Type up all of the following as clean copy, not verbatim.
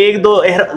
1-2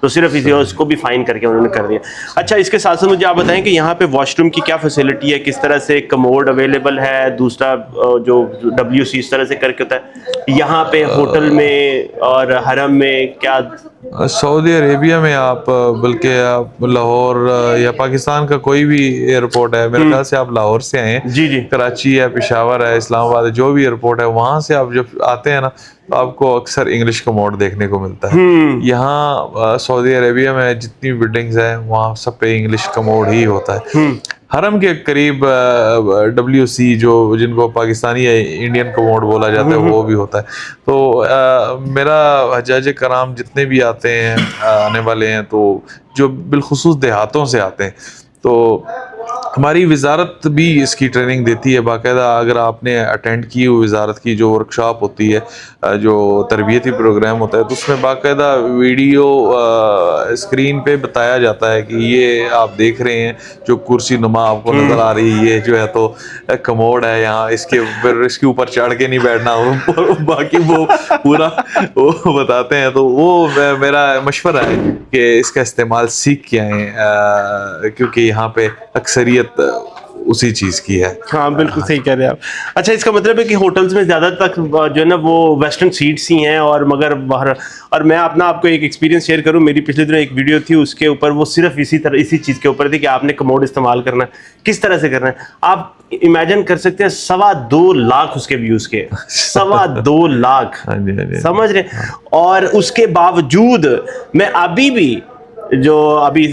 تو صرف اسی اس کو بھی فائن کر کے انہوں نے کر دیا. اچھا اس کے ساتھ ساتھ مجھے آپ بتائیں کہ یہاں پہ واش روم کی کیا فیسلٹی ہے, کس طرح سے کموڈ اویلیبل ہے, دوسرا جو WC اس طرح سے کر کے ہوتا ہے یہاں پہ ہوٹل میں اور حرم میں کیا؟ سعودی عربیہ میں آپ بلکہ آپ لاہور یا پاکستان کا کوئی بھی ایئرپورٹ ہے, میرے خیال سے آپ لاہور سے آئے ہیں, جی جی کراچی ہے, پشاور ہے, اسلام آباد ہے, جو بھی ایئرپورٹ ہے وہاں سے آپ جب آتے ہیں نا تو آپ کو اکثر انگلش کا موڈ دیکھنے کو ملتا ہے. یہاں سعودی عربیہ میں جتنی بلڈنگز ہیں وہاں سب پہ انگلش کا موڈ ہی ہوتا ہے. حرم کے قریب WC جو جن کو پاکستانی یا انڈین کموڈ بولا جاتا ہے وہ بھی ہوتا ہے. تو میرا حجاج کرام جتنے بھی آتے ہیں آنے والے ہیں تو جو بالخصوص دیہاتوں سے آتے ہیں تو ہماری وزارت بھی اس کی ٹریننگ دیتی ہے باقاعدہ. اگر آپ نے اٹینڈ کی ہوئی وزارت کی جو ورکشاپ ہوتی ہے, جو تربیتی پروگرام ہوتا ہے, تو اس میں باقاعدہ ویڈیو اسکرین پہ بتایا جاتا ہے کہ یہ آپ دیکھ رہے ہیں جو کرسی نما آپ کو نظر آ رہی ہے یہ جو ہے تو کموڈ ہے, یہاں اس کے اوپر چڑھ کے نہیں بیٹھنا, باقی وہ پورا وہ بتاتے ہیں. تو وہ میرا مشورہ ہے کہ اس کا استعمال سیکھ کے آئیں کیونکہ یہاں پہ اکثریت اسی چیز کی ہے. ہاں بالکل صحیح کہہ رہے ہیں آپ. اچھا اس کا مطلب ہے کہ ہوٹلز میں زیادہ تک جو ہے نا وہ ویسٹرن سیٹس ہی ہیں اور مگر باہر. اور میں اپنا آپ کو ایک ایکسپیرینس شیئر کروں, میری پچھلے دنوں ایک ویڈیو تھی اس کے اوپر وہ صرف اسی چیز کے اوپر تھی کہ آپ نے کموڈ استعمال کرنا ہے, کس طرح سے کرنا ہے. آپ امیجن کر سکتے ہیں 2.25 لاکھ اس کے ویوز کے, 2.25 لاکھ, سمجھ رہے ہیں. اور اس کے باوجود میں ابھی بھی جو ابھی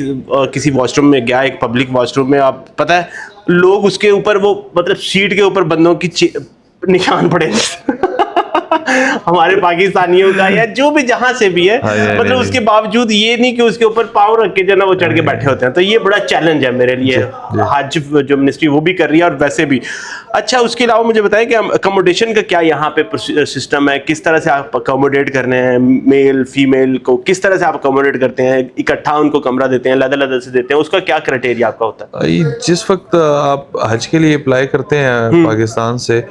کسی واش روم میں گیا, ایک پبلک واش روم میں, آپ پتہ ہے لوگ اس کے اوپر وہ مطلب سیٹ کے اوپر بندوں کی نشان پڑے ہمارے پاکستانیوں کا یا جو بھی جہاں سے بھی ہے, مطلب اس کے باوجود یہ نہیں کہ اس کے اوپر پاؤں رکھ کے جو نا وہ چڑھ کے بیٹھے ہوتے ہیں. تو یہ بڑا چیلنج ہے میرے لیے, حج جو منسٹری وہ بھی کر رہی ہے اور ویسے بھی. اچھا اس کے علاوہ مجھے بتائیں کہ اکوموڈیشن کا کیا یہاں پہ سسٹم ہے, کس طرح سے آپ اکوموڈیٹ کرنے ہیں میل فیمیل کو, کس طرح سے آپ اکوموڈیٹ کرتے ہیں, اکٹھا ان کو کمرہ دیتے ہیں, علیحدہ سے دیتے ہیں, اس کا کیا کرائٹیریا آپ کا ہوتا ہے؟ جس وقت آپ حج کے لیے اپلائی کرتے ہیں پاکستان سے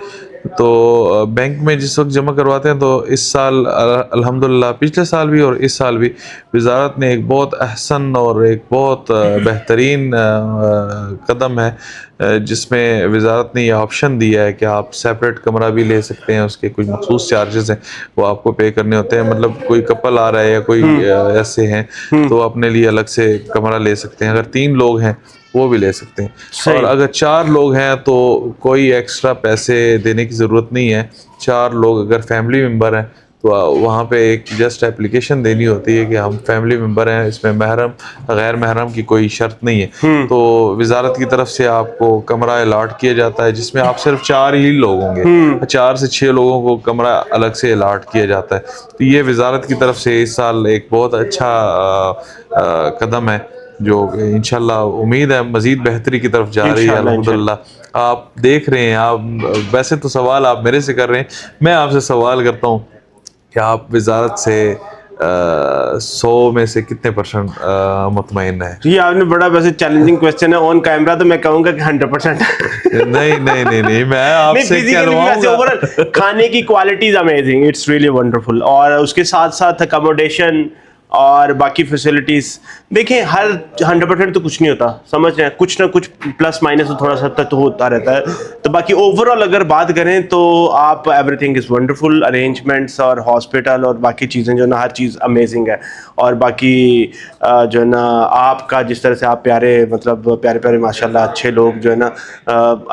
تو بینک میں جس وقت جمع کرواتے ہیں تو اس سال الحمدللہ, پچھلے سال بھی اور اس سال بھی وزارت نے ایک بہت احسن اور ایک بہت بہترین قدم ہے جس میں وزارت نے یہ آپشن دیا ہے کہ آپ سیپریٹ کمرہ بھی لے سکتے ہیں. اس کے کچھ مخصوص چارجز ہیں وہ آپ کو پے کرنے ہوتے ہیں, مطلب کوئی کپل آ رہا ہے یا کوئی ایسے ہیں تو اپنے لیے الگ سے کمرہ لے سکتے ہیں. اگر 3 لوگ ہیں وہ بھی لے سکتے ہیں, اور اگر 4 لوگ ہیں تو کوئی ایکسٹرا پیسے دینے کی ضرورت نہیں ہے. 4 لوگ اگر فیملی ممبر ہیں تو وہاں پہ ایک جسٹ اپلیکیشن دینی ہوتی ہے کہ ہم فیملی ممبر ہیں, اس میں محرم غیر محرم کی کوئی شرط نہیں ہے. تو وزارت کی طرف سے آپ کو کمرہ الاٹ کیا جاتا ہے جس میں آپ صرف 4 ہی لوگ ہوں گے, 4 سے 6 لوگوں کو کمرہ الگ سے الاٹ کیا جاتا ہے. تو یہ وزارت کی طرف سے اس سال ایک بہت اچھا قدم ہے جو انشاءاللہ امید ہے مزید بہتری کی طرف جا رہی ہے الحمدللہ. آپ دیکھ رہے ہیں, آپ ویسے تو سوال آپ میرے سے کر رہے ہیں, میں آپ سے سوال کرتا ہوں کہ آپ وزارت سے 100 میں سے کتنے % مطمئن ہے؟ یہ آپ نے بڑا ویسے چیلنجنگ کوسچن ہے, آن کیمرہ تو میں کہوں گا کہ 100%. نہیں میں آپ سے کہلواؤں گا. کھانے کی quality is amazing, it's really wonderful. اور اس کے ساتھ ساتھ اکوموڈیشن اور باقی فیسلٹیز دیکھیں, ہر 100% تو کچھ نہیں ہوتا, سمجھ رہے ہیں, کچھ نہ کچھ پلس مائنس تھوڑا سا تک تو ہوتا رہتا ہے. تو باقی اوور آل اگر بات کریں تو آپ every thing is wonderful, arrangements اور ہاسپٹل اور باقی چیزیں جو ہے نا ہر چیز امیزنگ ہے. اور باقی جو ہے نا آپ کا جس طرح سے آپ مطلب پیارے ماشاء اللہ اچھے لوگ جو ہے نا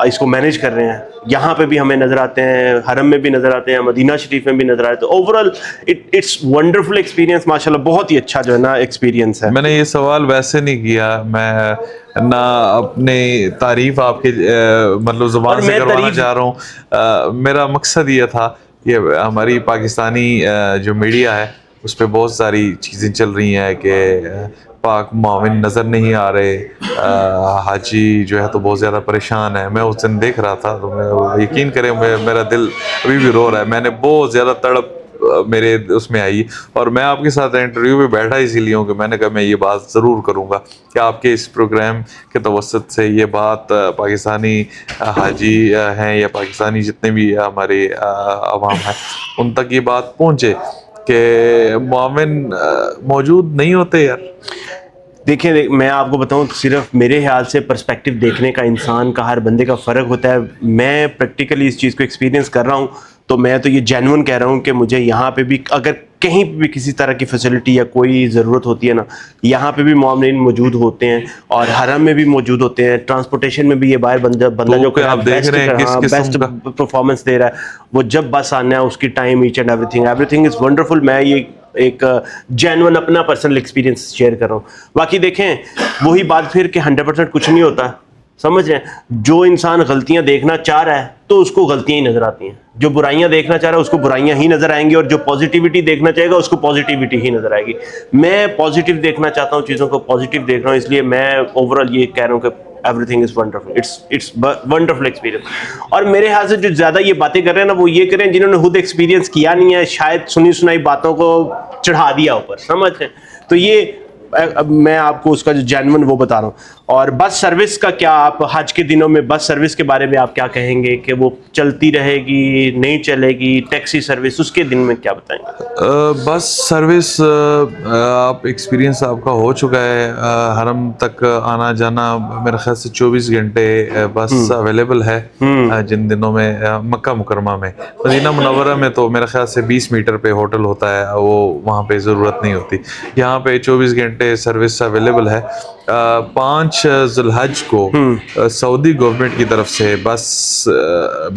اس کو مینیج کر رہے ہیں, یہاں پہ بھی ہمیں نظر آتے ہیں, حرم میں بھی نظر آتے ہیں, مدینہ شریف میں بھی نظر آتے ہیں. Overall it's wonderful experience, ماشاء اللہ بہت ہی اچھا جو ہے نا ایکسپیرینس ہے. میں نے یہ سوال ویسے نہیں کیا, میں نہ اپنی تعریف آپ کے مطلب زبان سے کروانا چاہ رہا ہوں. میرا مقصد یہ تھا کہ ہماری پاکستانی جو میڈیا ہے اس پہ بہت ساری چیزیں چل رہی ہیں کہ پاک معاون نظر نہیں آ رہے, حاجی جو ہے تو بہت زیادہ پریشان ہے. میں اس دن دیکھ رہا تھا تو میں یقین کریں میرا دل ابھی بھی رو رہا ہے. میں نے بہت زیادہ تڑپ میرے اس میں آئی, اور میں آپ کے ساتھ انٹرویو پہ بیٹھا اسی لیے ہوں کہ میں نے کہا میں یہ بات ضرور کروں گا کہ آپ کے اس پروگرام کے توسط سے یہ بات پاکستانی حاجی ہیں یا پاکستانی جتنے بھی ہمارے عوام ہیں ان تک یہ بات پہنچے کہ مومن موجود نہیں ہوتے یار. دیکھیں میں آپ کو بتاؤں صرف میرے خیال سے پرسپیکٹیو دیکھنے کا انسان کا ہر بندے کا فرق ہوتا ہے. میں پریکٹیکلی اس چیز کو ایکسپیرینس کر رہا ہوں تو میں تو یہ جینون کہہ رہا ہوں کہ مجھے یہاں پہ بھی اگر کہیں پہ بھی کسی طرح کی فیسلٹی یا کوئی ضرورت ہوتی ہے نا, یہاں پہ بھی مومنین موجود ہوتے ہیں اور حرم میں بھی موجود ہوتے ہیں. ٹرانسپورٹیشن میں بھی یہ باہر بندہ جو آپ دیکھ رہے ہیں بیسٹ پرفارمنس دے رہا ہے, وہ جب بس آنا ہے اس کی time H and everything is wonderful. میں یہ ایک جینون اپنا پرسنل ایکسپیرینس شیئر کر رہا ہوں. باقی دیکھیں وہی بات پھر کہ 100% کچھ نہیں ہوتا, سمجھ رہے ہیں. جو انسان غلطیاں دیکھنا چاہ رہا ہے تو اس کو غلطیاں ہی نظر آتی ہیں, جو برائیاں دیکھنا چاہ رہا ہے اس کو برائیاں ہی نظر آئیں گی, اور جو پازیٹیوٹی دیکھنا چاہے گا اس کو پازیٹیوٹی ہی نظر آئے گی. میں پازیٹیو دیکھنا چاہتا ہوں, چیزوں کو پازیٹیو دیکھ رہا ہوں, اس لیے میں اوور آل یہ کہہ رہا ہوں کہ everything is wonderful, it's wonderful experience. اور میرے خیال سے جو زیادہ یہ باتیں کر رہے ہیں نا وہ یہ کریں جنہوں نے خود ایکسپیرینس کیا نہیں ہے, شاید سنی سنائی باتوں کو چڑھا دیا اوپر, سمجھ رہے ہیں. تو یہ میں آپ کو اس کا جو جینون وہ بتا رہا ہوں. اور بس سروس کا کیا, آپ حج کے دنوں میں بس سروس کے بارے میں آپ کیا کہیں گے کہ وہ چلتی رہے گی, نہیں چلے گی؟ ٹیکسی سروس اس کے دن میں کیا بتائیں گے؟ بس سروس آپ ایکسپیرینس آپ کا ہو چکا ہے. حرم تک آنا جانا میرے خیال سے 24 گھنٹے بس اویلیبل ہے. جن دنوں میں مکہ مکرمہ میں, مدینہ منورہ میں تو میرے خیال سے 20 میٹر پہ ہوٹل ہوتا ہے, وہ وہاں پہ ضرورت نہیں ہوتی. یہاں پہ 24 گھنٹے سروس اویلیبل ہے. 5 ذی الحج کو سعودی گورنمنٹ کی طرف سے بس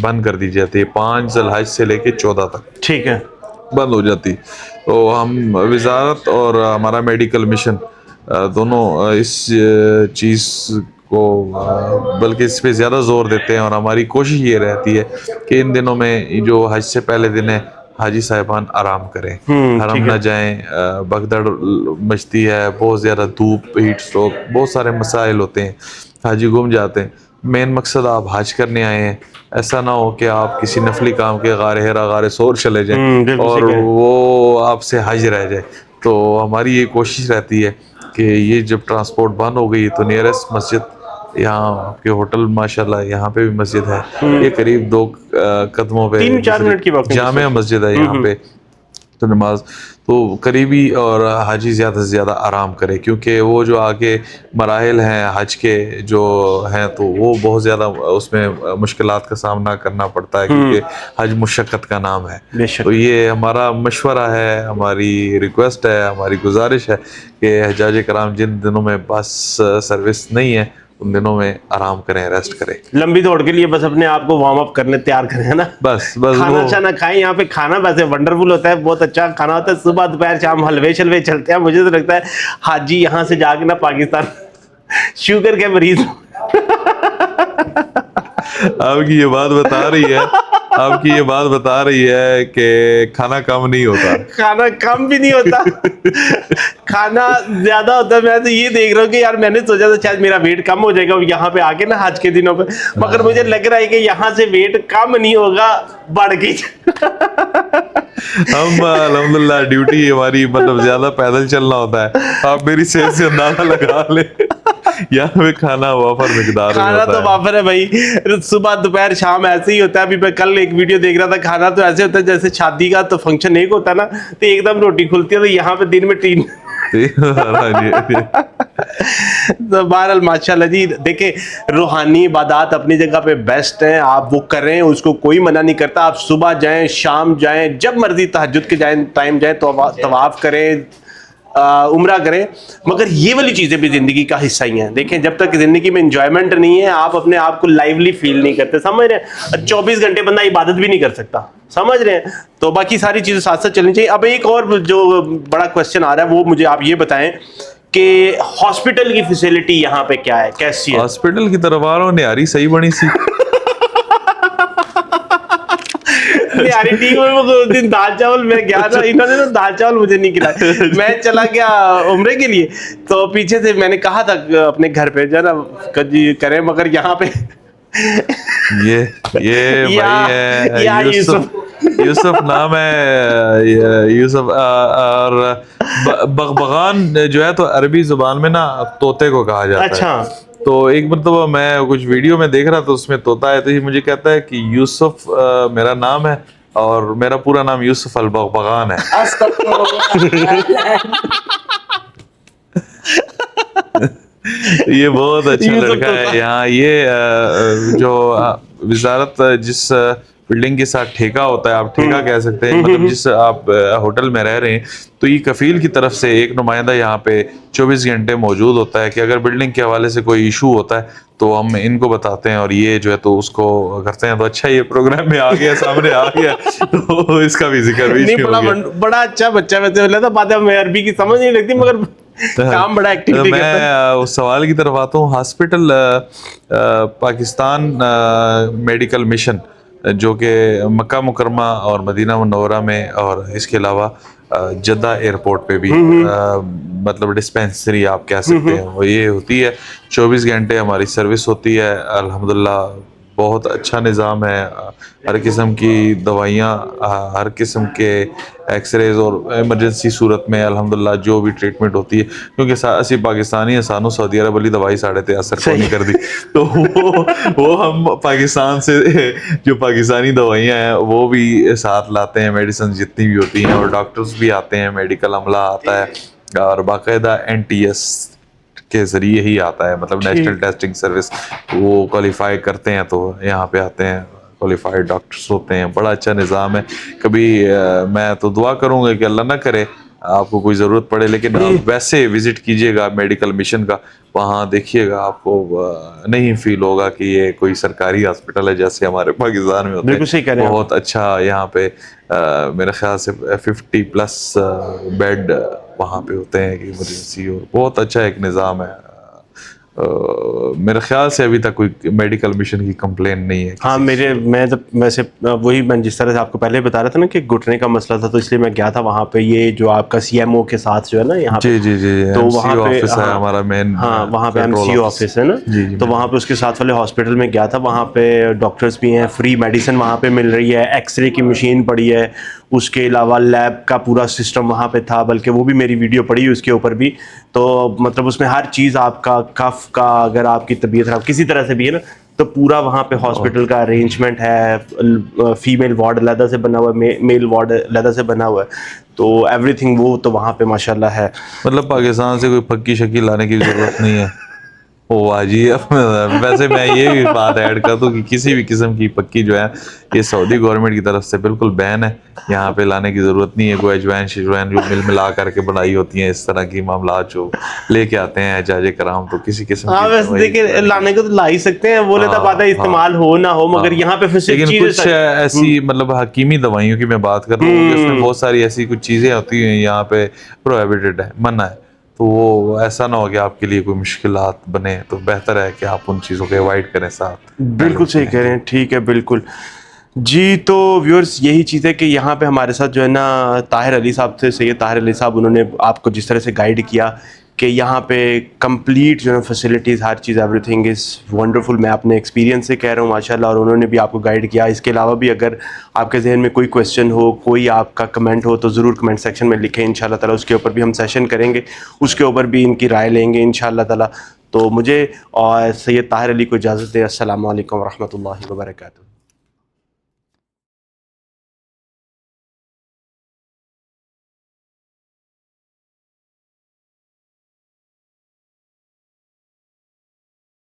بند کر دی جاتی ہے. 5 ذی الحج سے لے کے 14 تک ٹھیک ہے بند ہو جاتی. تو ہم وزارت اور ہمارا میڈیکل مشن دونوں اس چیز کو بلکہ اس پہ زیادہ زور دیتے ہیں, اور ہماری کوشش یہ رہتی ہے کہ ان دنوں میں جو حج سے پہلے دن ہے حاجی صاحبان آرام کریں, حرم نہ جائیں. بگدڑ مچتی ہے, بہت زیادہ دھوپ, ہیٹ اسٹروک, بہت سارے مسائل ہوتے ہیں, حاجی گم جاتے ہیں. مین مقصد آپ حج کرنے آئے ہیں, ایسا نہ ہو کہ آپ کسی نفلی کام کے غار ہیرا غار سور چلے جائیں اور وہ آپ سے حج رہ جائے. تو ہماری یہ کوشش رہتی ہے کہ یہ جب ٹرانسپورٹ بند ہو گئی تو نیئرسٹ مسجد, یہاں آپ کے ہوٹل ماشاءاللہ یہاں پہ بھی مسجد ہے, یہ قریب 2 قدموں پہ 3-4 منٹ کی جامع مسجد ہے یہاں پہ. تو نماز تو قریبی اور حاجی زیادہ سے زیادہ آرام کرے, کیونکہ وہ جو آگے مراحل ہیں حج کے جو ہیں تو وہ بہت زیادہ اس میں مشکلات کا سامنا کرنا پڑتا ہے, کیونکہ حج مشقت کا نام ہے. تو یہ ہمارا مشورہ ہے, ہماری ریکویسٹ ہے, ہماری گزارش ہے کہ حجاج کرام جن دنوں میں بس سروس نہیں ہے ان دنوں میں آرام کریں, ریسٹ کریں. لمبی دوڑ کے لیے بس اپنے آپ کو وارم اپ کرنے تیار کریں نا, بس کھانا شانا کھائیں. یہاں پہ کھانا ویسے ونڈرفل ہوتا ہے, بہت اچھا کھانا ہوتا ہے. صبح دوپہر شام حلوے شلوے چلتے ہیں. مجھے تو لگتا ہے حاجی یہاں سے جا کے نا پاکستان شوگر کے مریض. آپ کی یہ بات بتا رہی ہے, آپ کی یہ بات بتا رہی ہے کہ کھانا کم نہیں ہوتا. کھانا کم بھی نہیں ہوتا, کھانا زیادہ ہوتا ہے. میں تو یہ دیکھ رہا ہوں کہ یار میں نے سوچا تھا شاید میرا ویٹ کم ہو جائے گا یہاں پہ آ کے نا حج کے دنوں پہ, مگر مجھے لگ رہا ہے کہ یہاں سے ویٹ کم نہیں ہوگا, بڑھ گئی. ہم الحمدللہ ڈیوٹی ہماری مطلب زیادہ پیدل چلنا ہوتا ہے. آپ میری صحت سے اندازہ لگا لیں, یہاں پہ کھانا وافر مقدار میں کھانا تو وافر ہے بھائی, صبح دوپہر شام ایسے ہی ہوتا ہے. ابھی میں کل ایک ویڈیو دیکھ رہا تھا, کھانا تو ایسے ہوتا ہے جیسے شادی کا تو فنکشن ایک ہوتا ہے نا, تو ایک دم روٹی کھلتی ہے, تو یہاں پہ دن میں 3. تو بہرحال ماشاءاللہ جی. دیکھیں روحانی عبادات اپنی جگہ پہ بیسٹ ہیں, آپ وہ کریں, اس کو کوئی منع نہیں کرتا. آپ صبح جائیں, شام جائیں, جب مرضی تہجد کے جائیں ٹائم جائیں, طواف کریں, عمرہ کریں, مگر یہ والی چیزیں بھی زندگی کا حصہ ہی ہیں. دیکھیں جب تک زندگی میں انجوائمنٹ نہیں ہے آپ اپنے آپ کو لائیولی فیل نہیں کرتے, سمجھ رہے ہیں. 24 گھنٹے بندہ عبادت بھی نہیں کر سکتا, سمجھ رہے ہیں. تو باقی ساری چیزیں ساتھ ساتھ چلنی چاہیے. اب ایک اور جو بڑا کوشچن آ رہا ہے وہ مجھے آپ یہ بتائیں کہ ہاسپٹل کی فیسلٹی یہاں پہ کیا ہے, کیسی ہے؟ ہاسپٹل کی طرف آ رہا ہوں, نیاری صحیح بنی سی. نیاری ٹھیک ہے. اس دن دال چاول میں گیا تھا, انہوں نے تو دال چاول مجھے نہیں کھلائے. میں چلا گیا عمرے کے لیے, تو پیچھے سے میں نے کہا تھا اپنے گھر پہ جو ہے نا کریں, مگر یہاں پہ یہ بھائی ہے یوسف نام ہے, یوسف. اور بغبغان جو ہے تو عربی زبان میں نا طوطے کو کہا جاتا ہے. اچھا. تو ایک مرتبہ میں کچھ ویڈیو میں دیکھ رہا تھا, اس میں طوطا ہے, تو یہ مجھے کہتا ہے کہ یوسف میرا نام ہے اور میرا پورا نام یوسف البغبغان ہے. یہ بہت اچھا لڑکا ہے یہاں. یہ جو وزارت جس بلڈنگ کے ساتھ ٹھیکہ ہوتا ہے, آپ ٹھیکہ کہہ سکتے ہیں, مطلب جس آپ ہوٹل میں رہ رہے ہیں, تو یہ کفیل کی طرف سے ایک نمائندہ یہاں پہ 24 گھنٹے موجود ہوتا ہے کہ اگر بلڈنگ کے حوالے سے کوئی ایشو ہوتا ہے تو ہم ان کو بتاتے ہیں اور یہ جو ہے تو اس کو کرتے ہیں. تو اچھا یہ پروگرام میں آ گیا, سامنے آ گیا, تو اس کا بھی ذکر بھی ہو گیا. بڑا اچھا بچہ ویسے لگتا, باتیں ہمیں عربی کی سمجھ نہیں لگتی مگر کام بڑا ایکٹیویٹی کرتا ہے. میں اس سوال کی طرف آتا ہوں. ہاسپٹل پاکستان میڈیکل مشن جو کہ مکہ مکرمہ اور مدینہ منورہ میں, اور اس کے علاوہ جدہ ایئرپورٹ پہ بھی مطلب ڈسپینسری آپ کہہ سکتے ہیں, وہ یہ ہوتی ہے. 24 گھنٹے ہماری سروس ہوتی ہے الحمدللہ. بہت اچھا نظام ہے. ہر قسم کی دوائیاں, ہر قسم کے ایکس ریز, اور ایمرجنسی صورت میں الحمدللہ جو بھی ٹریٹمنٹ ہوتی ہے, کیونکہ اسی پاکستانی ہیں, سانو سعودی عرب والی دوائی ساڑھے تے اثر کو نہیں کر دی, تو وہ ہم پاکستان سے جو پاکستانی دوائیاں ہیں وہ بھی ساتھ لاتے ہیں, میڈیسن جتنی بھی ہوتی ہیں, اور ڈاکٹرز بھی آتے ہیں, میڈیکل عملہ آتا ہے, اور باقاعدہ NTS کے ذریعے ہی آتا ہے, مطلب نیشنل ٹیسٹنگ سروس. وہ کوالیفائی کرتے ہیں تو یہاں پہ آتے ہیں, کوالیفائڈ ڈاکٹرز ہوتے ہیں. بڑا اچھا نظام ہے. کبھی میں تو دعا کروں گا کہ اللہ نہ کرے آپ کو کوئی ضرورت پڑے, لیکن آپ ویسے وزٹ کیجئے گا میڈیکل مشن کا, وہاں دیکھیے گا, آپ کو نہیں فیل ہوگا کہ یہ کوئی سرکاری ہاسپٹل ہے جیسے ہمارے پاکستان میں ہوتے ہیں. بہت اچھا یہاں پہ میرے خیال سے 50+ بیڈ وہاں پہ ہوتے ہیں ایمرجنسی, اور بہت اچھا ایک نظام ہے. میرے خیال سے ابھی تک کوئی میڈیکل مشن کی کمپلین نہیں ہے. ہاں میں جب ویسے وہی میں جس طرح سے آپ کو پہلے بتا رہا تھا نا کہ گھٹنے کا مسئلہ تھا, تو اس لیے میں گیا تھا وہاں پہ. یہ جو آپ کا CMO کے ساتھ جو ہے نا یہاں پہ, جی تو وہاں پہ ہمارا مین, ہاں وہاں پہ MCO آفس ہے نا, تو وہاں پہ اس کے ساتھ والے ہاسپٹل میں گیا تھا. وہاں پہ ڈاکٹرز بھی ہیں, فری میڈیسن وہاں پہ مل رہی ہے, ایکس رے کی مشین پڑی ہے, اس کے علاوہ لیب کا پورا سسٹم وہاں پہ تھا, بلکہ وہ بھی میری ویڈیو پڑی اس کے اوپر بھی. تو مطلب اس میں ہر چیز آپ کا کف کا, اگر آپ کی طبیعت خراب کسی طرح سے بھی ہے نا, تو پورا وہاں پہ ہاسپٹل کا ارینجمنٹ ہے. فیمیل وارڈ علیحدہ سے بنا ہوا ہے, میل وارڈ علیحدہ سے بنا ہوا ہے, تو ایوری تھنگ وہ تو وہاں پہ ماشاءاللہ ہے. مطلب پاکستان سے کوئی پکی شکی لانے کی ضرورت نہیں ہے. واہ جی. ویسے میں یہ بھی بات ایڈ کر دوں کہ کسی بھی قسم کی پکی جو ہے یہ سعودی گورنمنٹ کی طرف سے بالکل بین ہے, یہاں پہ لانے کی ضرورت نہیں ہے. کوئی اجوائن شجوائن جو ملا کر کے بنائی ہوتی ہیں, اس طرح کی معاملات جو لے کے آتے ہیں حجاج کرام, تو کسی قسم کی ویسے دیکھیں لانے کو تو لا ہی سکتے ہیں, وہ لیتا بات ہے استعمال ہو نہ ہو, مگر یہاں پہ لیکن کچھ ایسی مطلب حکیمی دوائیوں کی میں بات کر رہا ہوں, اس میں بہت ساری ایسی کچھ چیزیں ہوتی ہیں یہاں پہ پروہیبٹڈ ہے, منع ہے. تو وہ ایسا نہ ہو کہ آپ کے لیے کوئی مشکلات بنے, تو بہتر ہے کہ آپ ان چیزوں کو اوائڈ کریں ساتھ. بالکل صحیح کہہ رہے ہیں, ٹھیک ہے بالکل جی. تو ویورز یہی چیز ہے کہ یہاں پہ ہمارے ساتھ جو ہے نا طاہر علی صاحب تھے, سید طاہر علی صاحب, انہوں نے آپ کو جس طرح سے گائیڈ کیا کہ یہاں پہ کمپلیٹ جو ہے فیسلٹیز, ہر چیز, ایوری تھنگ از ونڈرفل. میں اپنے ایکسپیرینس سے کہہ رہا ہوں ماشاءاللہ, اور انہوں نے بھی آپ کو گائیڈ کیا. اس کے علاوہ بھی اگر آپ کے ذہن میں کوئی کویسچن ہو, کوئی آپ کا کمنٹ ہو, تو ضرور کمنٹ سیکشن میں لکھیں. انشاءاللہ تعالیٰ اس کے اوپر بھی ہم سیشن کریں گے, اس کے اوپر بھی ان کی رائے لیں گے انشاءاللہ تعالیٰ. تو مجھے اور سید طاہر علی کو اجازت دیں. السلام علیکم ورحمۃ اللہ وبرکاتہ.